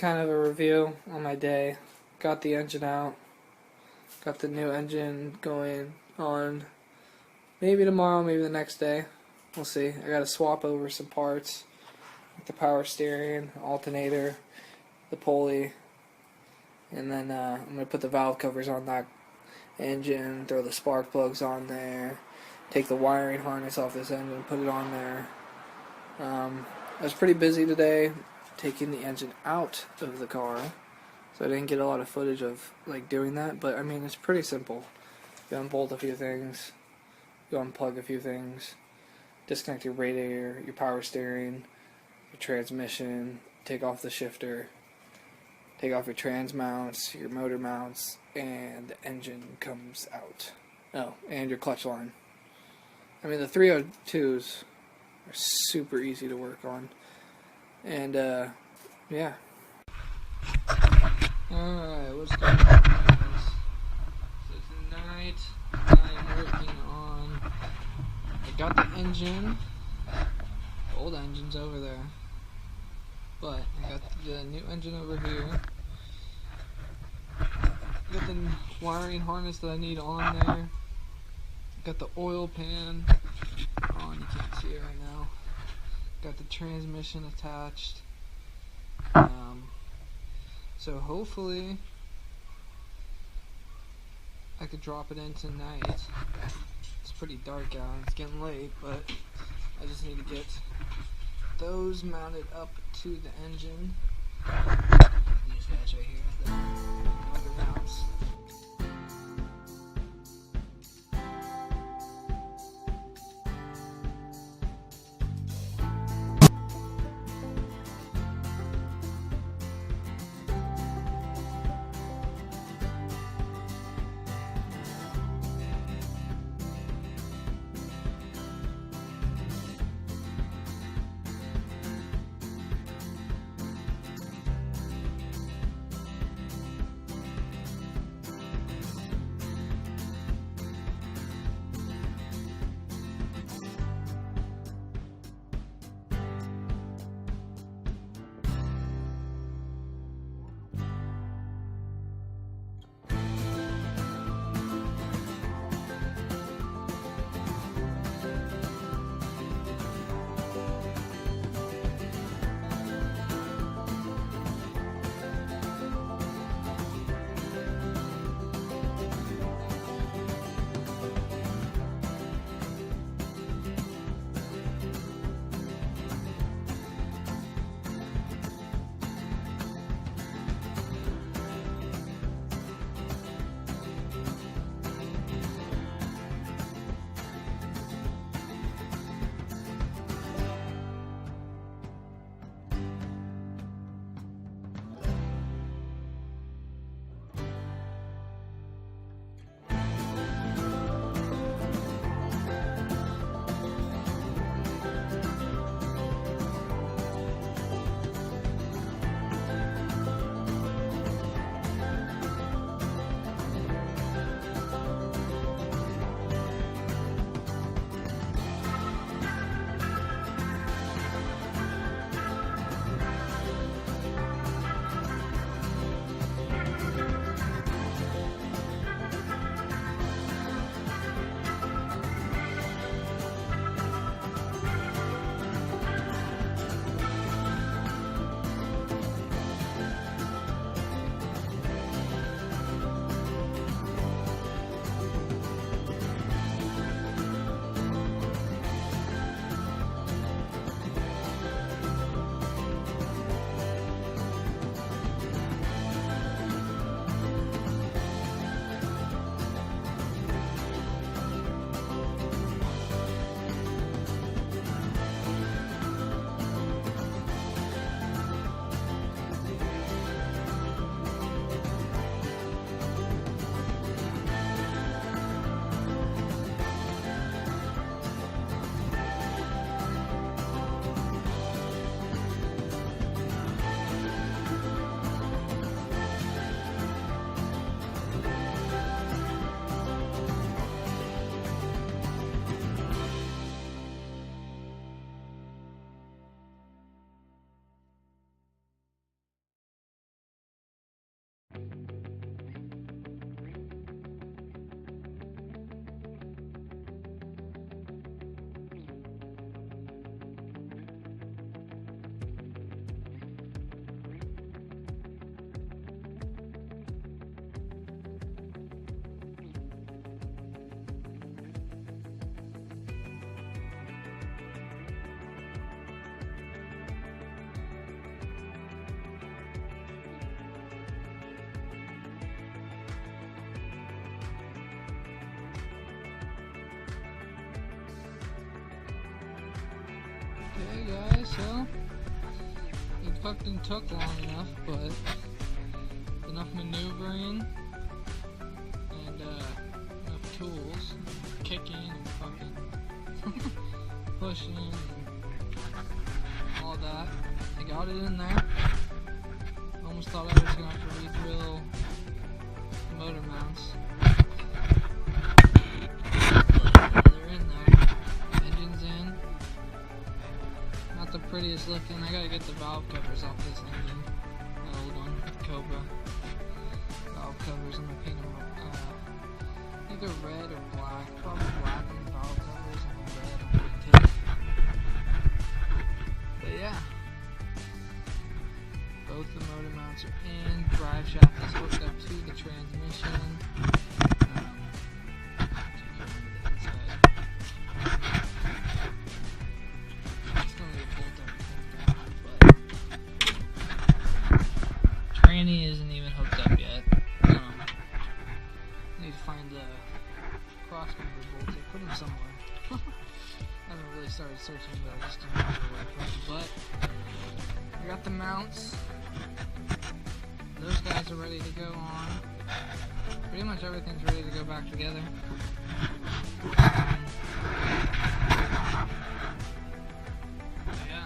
kind of a review on my day. Got the engine out. Got the new engine going on. Maybe tomorrow, maybe the next day. We'll see. I gotta swap over some parts. Like the power steering, alternator, the pulley. And then I'm gonna put the valve covers on that engine, throw the spark plugs on there, take the wiring harness off this engine, put it on there. I was pretty busy today taking the engine out of the car, so I didn't get a lot of footage of like doing that, but I mean it's pretty simple. You unbolt a few things, you unplug a few things, disconnect your radiator, your power steering, your transmission, take off the shifter, take off your trans mounts, your motor mounts, and the engine comes out. Oh, and your clutch line. I mean the 302s are super easy to work on. And, yeah. Alright, what's going on, guys? So tonight, I'm working on... I got the engine. The old engine's over there. But I got the new engine over here. Got the wiring harness that I need on there. Got the oil pan on, you can't see it right now. Got the transmission attached. So hopefully I could drop it in tonight. It's pretty dark out, it's getting late, but I just need to get those mounted up to the engine. These guys right here, the motor mounts. Okay guys, so it fucking took long enough, but enough maneuvering and enough tools, kicking and fucking pushing and all that. I got it in there. Almost thought I was gonna have to re-drill the motor mounts. They're in there. Engine's in. Not the prettiest looking. I gotta get the valve covers off this engine. The old one, Cobra. Valve covers. I'm gonna paint them either red or black. Probably black on the valve covers and red on the tip. But yeah. Both the motor mounts are in. Drive shaft is hooked up to the transmission. Tranny isn't even hooked up yet. Need to find the cross member bolts. I put them somewhere. I haven't really started searching, but I just don't remember where I put them. But I got the mounts. Those guys are ready to go on. Pretty much everything's ready to go back together. Yeah.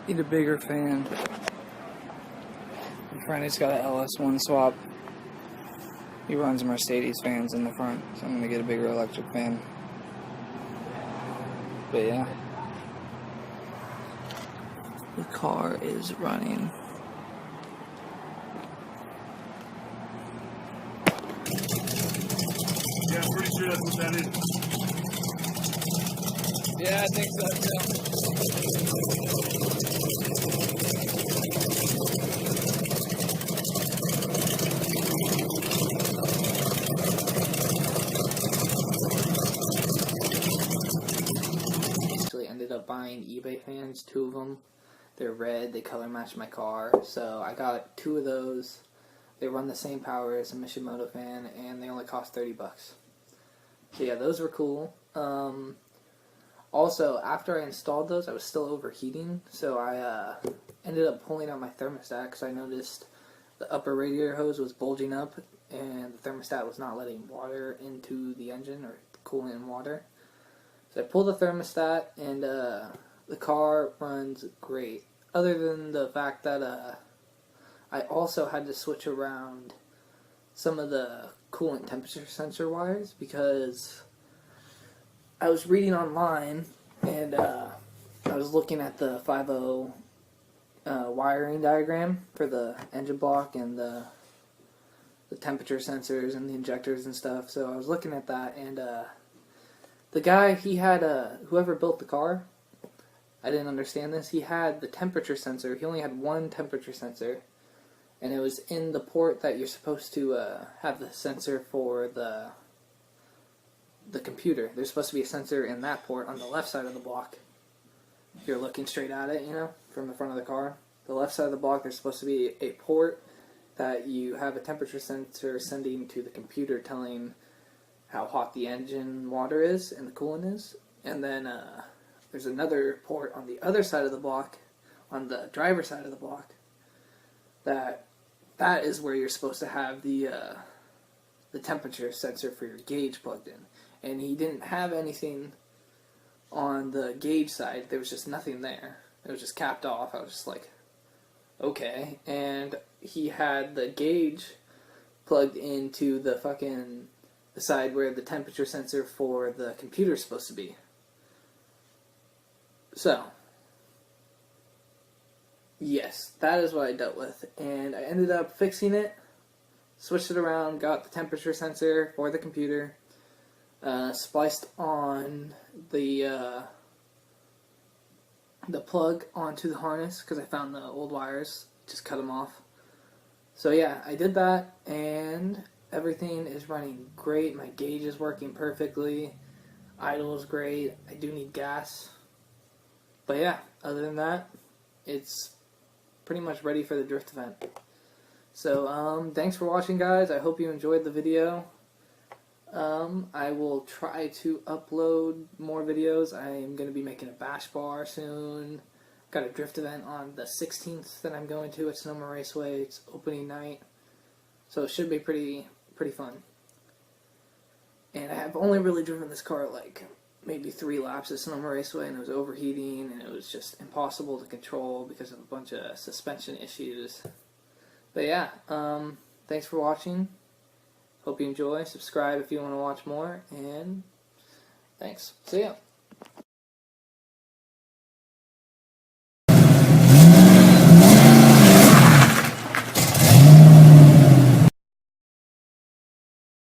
Need a bigger fan. My friend has got an LS1 swap. He runs Mercedes fans in the front, so I'm gonna get a bigger electric fan. But yeah. The car is running. Yeah, I'm pretty sure that's what that is. Yeah, I think so too. Actually ended up buying eBay fans, 2 of them. They're red, they color match my car, so I got 2 of those. They run the same power as a Mishimoto fan, and they only cost $30. So yeah, those were cool. Also, after I installed those, I was still overheating, so I ended up pulling out my thermostat because I noticed the upper radiator hose was bulging up, and the thermostat was not letting water into the engine or cooling in water. So I pulled the thermostat, and the car runs great. Other than the fact that I also had to switch around some of the coolant temperature sensor wires because I was reading online and I was looking at the 5.0 wiring diagram for the engine block and the temperature sensors and the injectors and stuff. So I was looking at that, and the guy, he had whoever built the car, I didn't understand this, he had the temperature sensor. He only had one temperature sensor, and it was in the port that you're supposed to have the sensor for the computer. There's supposed to be a sensor in that port on the left side of the block. If you're looking straight at it, you know, from the front of the car. The left side of the block, there's supposed to be a port that you have a temperature sensor sending to the computer telling how hot the engine water is and the coolant is. And then there's another port on the other side of the block, on the driver's side of the block, that is where you're supposed to have the temperature sensor for your gauge plugged in. And he didn't have anything on the gauge side. There was just nothing there. It was just capped off. I was just like, okay. And he had the gauge plugged into the side where the temperature sensor for the computer is supposed to be. So, Yes, that is what I dealt with, and I ended up fixing it, switched it around, got the temperature sensor for the computer, spliced on the plug onto the harness because I found the old wires, just cut them off. So yeah, I did that, and everything is running great. My gauge is working perfectly. Idle is great. I do need gas. But yeah, other than that, it's pretty much ready for the drift event. So thanks for watching, guys. I hope you enjoyed the video. I will try to upload more videos. I am going to be making a bash bar soon. Got a drift event on the 16th that I'm going to at Sonoma Raceway. It's opening night. So it should be pretty fun. And I have only really driven this car like maybe 3 laps at Sonoma Raceway, and it was overheating, and it was just impossible to control because of a bunch of suspension issues. But yeah, thanks for watching. Hope you enjoy. Subscribe if you want to watch more, and thanks. See ya.